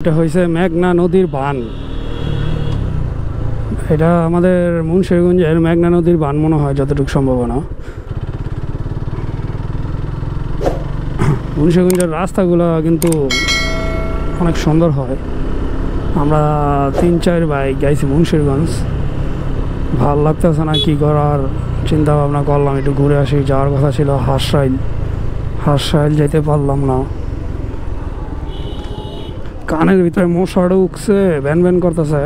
এটা হয়েছে মেঘনা নদীর বান। এটা আমাদের মুন্সিগঞ্জের মেঘনা নদীর বান মনে হয় যতটুকু সম্ভাবনা। মুন্সিগঞ্জের রাস্তাগুলো কিন্তু অনেক সুন্দর হয়। আমরা 3-4 বাইক গাইছি মুন্সিগঞ্জ, ভাল লাগতেছে না, কি করার চিন্তা ভাবনা করলাম একটু ঘুরে আসি। যাওয়ার কথা ছিল হাঁসরাইল যেতে পারলাম না। কানের ভিতরে মশা ঢুকছে, ভ্যান ভ্যান করতেছে,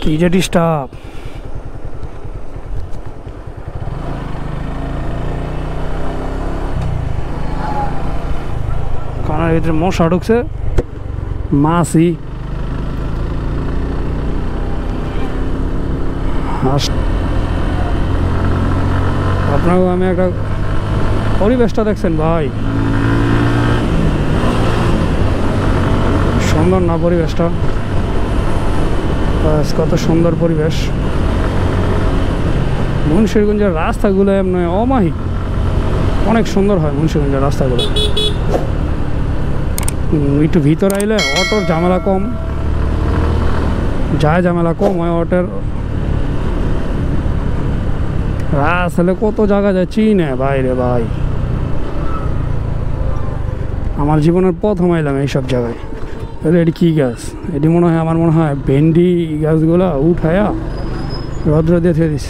কি যে ডিস্টার্ব। কানের ভিতরে মশা ঢুকছে, মাছি। আপনাকেও আমি একটা পরিবেশটা দেখছেন ভাই, সুন্দর না পরিবেশটা? কত সুন্দর পরিবেশ। মুন্সিগঞ্জের রাস্তাগুলো এমনি অমায়িক, অনেক সুন্দর হয় মুন্সিগঞ্জের রাস্তাগুলো। একটু ভিতর আইলে অটোর ঝামেলা কম, ঝামেলা কম হয় অটোর। রাস্তালে কত জায়গা যায় চিনে বাইরে ভাই। আমার জীবনের প্রথম আইলাম এইসব জায়গায়। এটি কী গাছ? এটি মনে হয়, আমার মনে হয় ভেন্ডি গাছগুলা উঠায়া রৌদ্র দিয়ে দিস।